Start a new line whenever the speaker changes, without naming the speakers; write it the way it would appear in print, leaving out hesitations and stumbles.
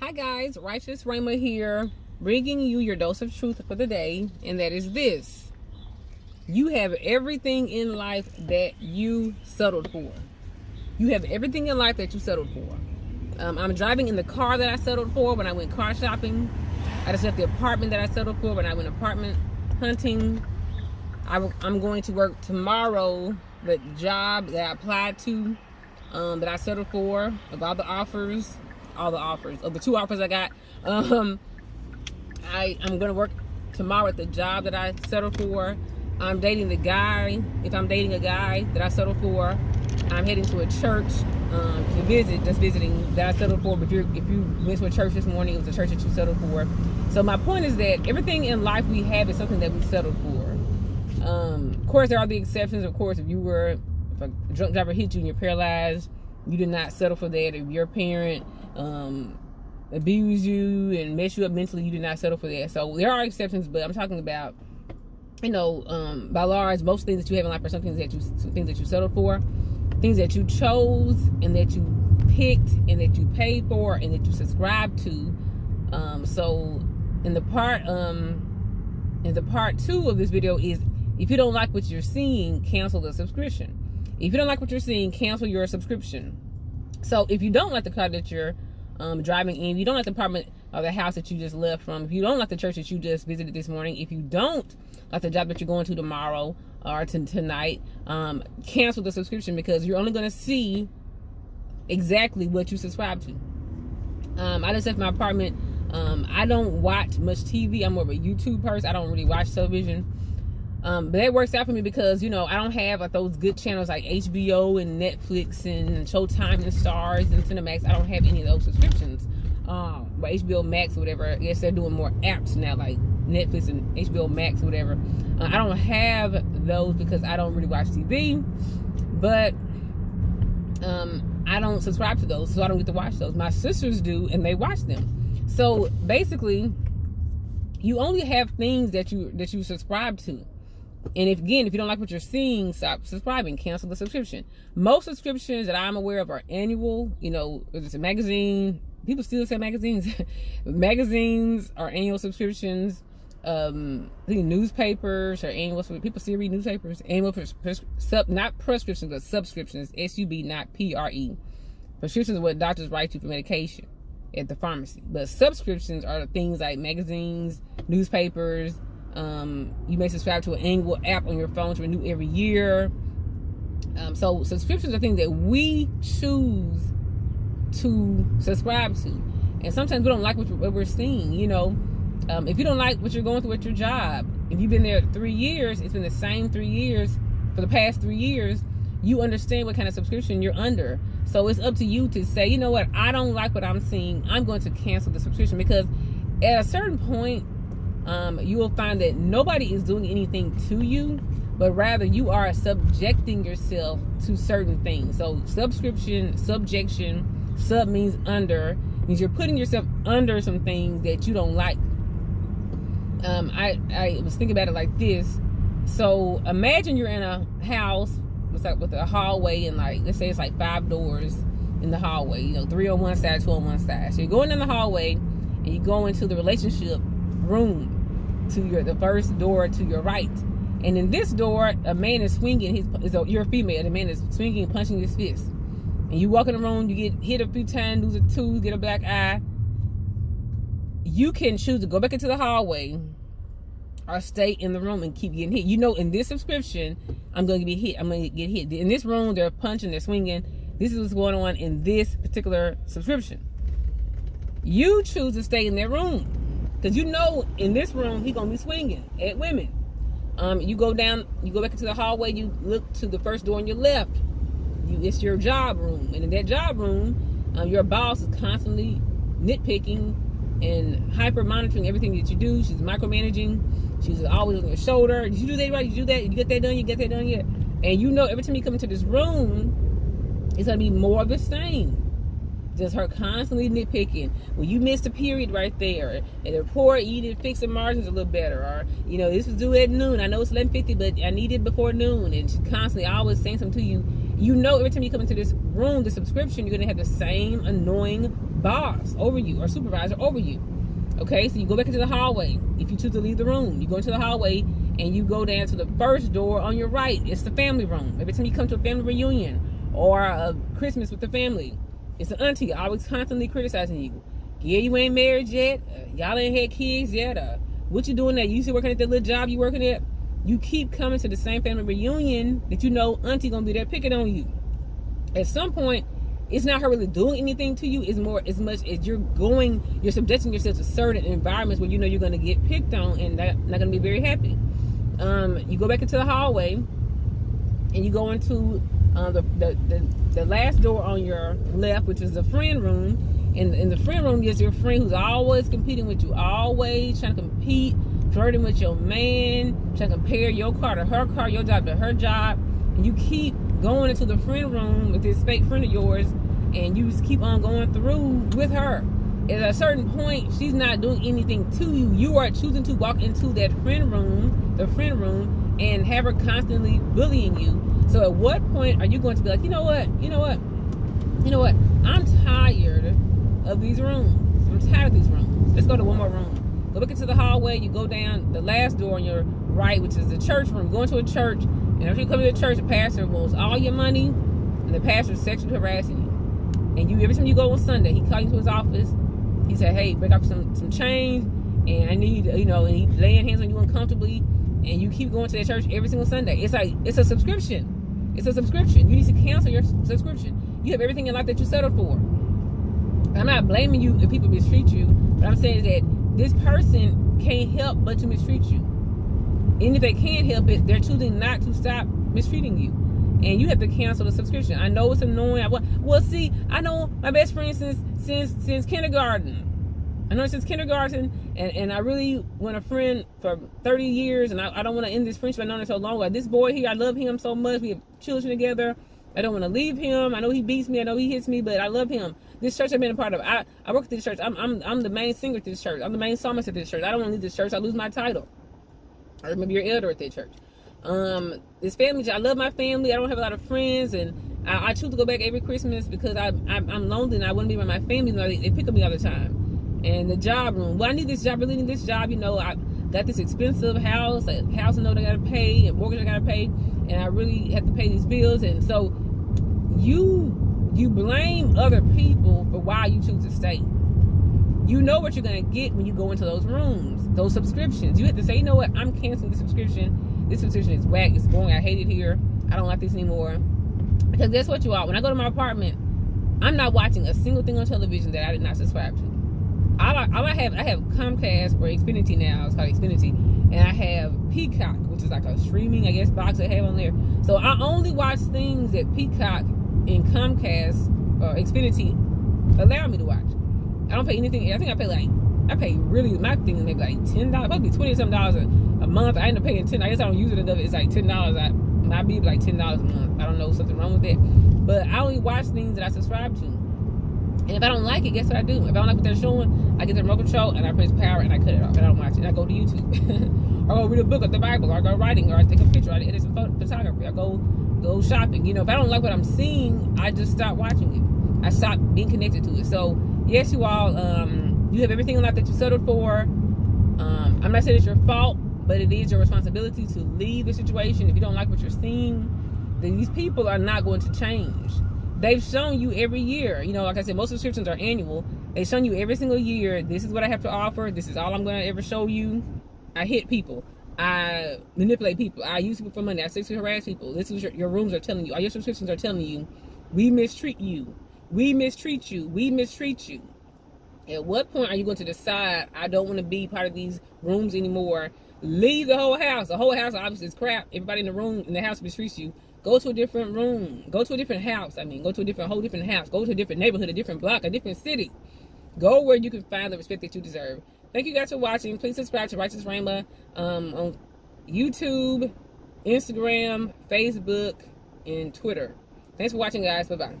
Hi guys, Righteous Rhema here, bringing you your dose of truth for the day, and that is this. You have everything in life that you settled for. You have everything in life that you settled for. I'm driving in the car that I settled for when I went car shopping. I just left the apartment that I settled for when I went apartment hunting. I'm going to work tomorrow, the job that I applied to, that I settled for, of all the two offers I got. I'm gonna work tomorrow at the job that I settled for. I'm dating the guy. If I'm dating a guy that I settled for, I'm heading to a church to visit, just visiting, that I settled for. But if you went to a church this morning, it was a church that you settled for. So my point is that everything in life we have is something that we settled for. Of course, there are the exceptions. Of course, if a drunk driver hit you and you're paralyzed, you did not settle for that. If your parent abuse you and mess you up mentally, you did not settle for that. So there are exceptions, but I'm talking about, by large, most things that you have in life are some things that you settled for, things that you chose and that you picked and that you paid for and that you subscribed to. So in the part 2 of this video is, if you don't like what you're seeing, cancel the subscription. If you don't like what you're seeing, cancel your subscription. So if you don't like the car that you're driving in, if you don't like the apartment or the house that you just left from, if you don't like the church that you just visited this morning, if you don't like the job that you're going to tomorrow or tonight, cancel the subscription, because you're only going to see exactly what you subscribe to. I just left my apartment. I don't watch much TV. I'm more of a YouTube person. I don't really watch television. But that works out for me because, I don't have like those good channels like HBO and Netflix and Showtime and Stars and Cinemax. I don't have any of those subscriptions. But HBO Max or whatever, I guess they're doing more apps now, like Netflix and HBO Max or whatever. I don't have those because I don't really watch TV. But I don't subscribe to those, so I don't get to watch those. My sisters do, and they watch them. So basically, you only have things that you subscribe to. And if you don't like what you're seeing, stop subscribing, cancel the subscription. Most subscriptions that I'm aware of are annual. If it's a magazine, people still say magazines. Magazines are annual subscriptions. I think newspapers are annual. People still read newspapers. Annual, not prescriptions, but subscriptions. SUB, not PRE. Prescriptions are what doctors write you for medication at the pharmacy. But subscriptions are things like magazines, newspapers. You may subscribe to an annual app on your phone to renew every year. So subscriptions are things that we choose to subscribe to, and sometimes we don't like what we're seeing. If you don't like what you're going through at your job, if you've been there 3 years, it's been the same 3 years for the past 3 years, you understand what kind of subscription you're under. So it's up to you to say, you know what, I don't like what I'm seeing, I'm going to cancel the subscription. Because at a certain point, you will find that nobody is doing anything to you, but rather you are subjecting yourself to certain things. So subscription, subjection, sub means under, means you're putting yourself under some things that you don't like. I was thinking about it like this. So imagine you're in a house with a hallway, and let's say it's 5 doors in the hallway, 3 on one side, 2 on one side. So you're going in the hallway and you go into the relationship room, to the first door to your right, and in this door a man is swinging you're a female, the man is swinging and punching his fist, and you walk in the room, you get hit a few times, lose a tooth, get a black eye. You can choose to go back into the hallway or stay in the room and keep getting hit. In this subscription, I'm going to get hit. In this room, they're punching, they're swinging. This is what's going on in this particular subscription. You choose to stay in that room, because in this room, he's going to be swinging at women. You go back into the hallway, you look to the first door on your left. It's your job room. And in that job room, your boss is constantly nitpicking and hyper monitoring everything that you do. She's micromanaging. She's always on your shoulder. Did you do that right? Did you do that? You get that done? You get that done yet? And every time you come into this room, it's going to be more of the same. Just her constantly nitpicking. When you missed a period right there, and the report, you need to fix the margins a little better, or this was due at noon. I know it's 11:50, but I need it before noon. And she constantly always saying something to you. Every time you come into this room, the subscription, you're gonna have the same annoying boss over you or supervisor over you. Okay, so you go back into the hallway. If you choose to leave the room, you go into the hallway and you go down to the first door on your right. It's the family room. Every time you come to a family reunion or a Christmas with the family, it's an auntie always constantly criticizing you. Yeah, you ain't married yet. Y'all ain't had kids yet. What you doing there? You still working at that little job you working at? You keep coming to the same family reunion that auntie gonna be there picking on you. At some point, it's not her really doing anything to you. It's more as much as you're subjecting yourself to certain environments where you're going to get picked on, and that's not going to be very happy. You go back into the hallway, and you go into the last door on your left, which is the friend room. In the friend room, there's your friend who's always competing with you, always trying to compete, flirting with your man, trying to compare your car to her car, your job to her job, and you keep going into the friend room with this fake friend of yours, and you just keep on going through with her. At a certain point, she's not doing anything to you. You are choosing to walk into that friend room, and have her constantly bullying you. So at what point are you going to be like, you know what? I'm tired of these rooms. I'm tired of these rooms. Let's go to one more room. Go back into the hallway. You go down the last door on your right, which is the church room. Go into a church. And if you come to the church, the pastor wants all your money, and the pastor is sexually harassing you. And every time you go on Sunday, he calls you to his office. He said, "Hey, break off some change, and I need, and he laying hands on you uncomfortably." And you keep going to that church every single Sunday. It's like it's a subscription. It's a subscription. You need to cancel your subscription. You have everything in life that you settled for. I'm not blaming you if people mistreat you, but I'm saying that this person can't help but to mistreat you. And if they can't help it, they're choosing not to stop mistreating you. And you have to cancel the subscription. I know it's annoying. I know my best friend since kindergarten. I know since kindergarten, and I really want a friend for 30 years, and I don't want to end this friendship. I've known it so long. Like this boy here, I love him so much. We have children together. I don't want to leave him. I know he beats me. I know he hits me, but I love him. This church I've been a part of. I work at this church. I'm the main singer at this church. I'm the main psalmist at this church. I don't want to leave this church. I lose my title. Or maybe you're elder at that church. This family, I love my family. I don't have a lot of friends, and I choose to go back every Christmas because I'm lonely and I want to be with my family. They pick up me all the time. And the job room. Well, I need this job. Really need this job. I got this expensive house, a house note I got to pay, a mortgage I got to pay, and I really have to pay these bills. And so you blame other people for why you choose to stay. You know what you're going to get when you go into those rooms, those subscriptions. You have to say, you know what, I'm canceling the subscription. This subscription is whack. It's boring. I hate it here. I don't like this anymore. Because guess what, you all? When I go to my apartment, I'm not watching a single thing on television that I did not subscribe to. I have Comcast or Xfinity now. It's called Xfinity. And I have Peacock, which is like a streaming, I guess, box I have on there. So I only watch things that Peacock and Comcast or Xfinity allow me to watch. I don't pay anything. I think I pay really, my thing is maybe like $10, probably $20-something a month. I end up paying $10. I guess I don't use it enough. It's like $10. My bill like $10 a month. I don't know, something wrong with that. But I only watch things that I subscribe to. And if I don't like it, guess what I do? If I don't like what they're showing, I get the remote control and I press power and I cut it off. And I don't watch it. I go to YouTube. Or go read a book of the Bible, or I go writing, or I take a picture, or I edit some photography, I go shopping. If I don't like what I'm seeing, I just stop watching it. I stop being connected to it. So yes, you all, you have everything in life that you settled for. I'm not saying it's your fault, but it is your responsibility to leave the situation. If you don't like what you're seeing, then these people are not going to change. They've shown you every year, like I said, most subscriptions are annual. They've shown you every single year, this is what I have to offer. This is all I'm going to ever show you. I hit people. I manipulate people. I use people for money. I sexually harass people. This is your rooms are telling you. All your subscriptions are telling you, we mistreat you. We mistreat you. We mistreat you. At what point are you going to decide, I don't want to be part of these rooms anymore? Leave the whole house. The whole house obviously is crap. Everybody in the house mistreats you. Go to a different room. Go to a different house. Go to a whole different house. Go to a different neighborhood, a different block, a different city. Go where you can find the respect that you deserve. Thank you guys for watching. Please subscribe to Righteous Rhema on YouTube, Instagram, Facebook, and Twitter. Thanks for watching, guys. Bye-bye.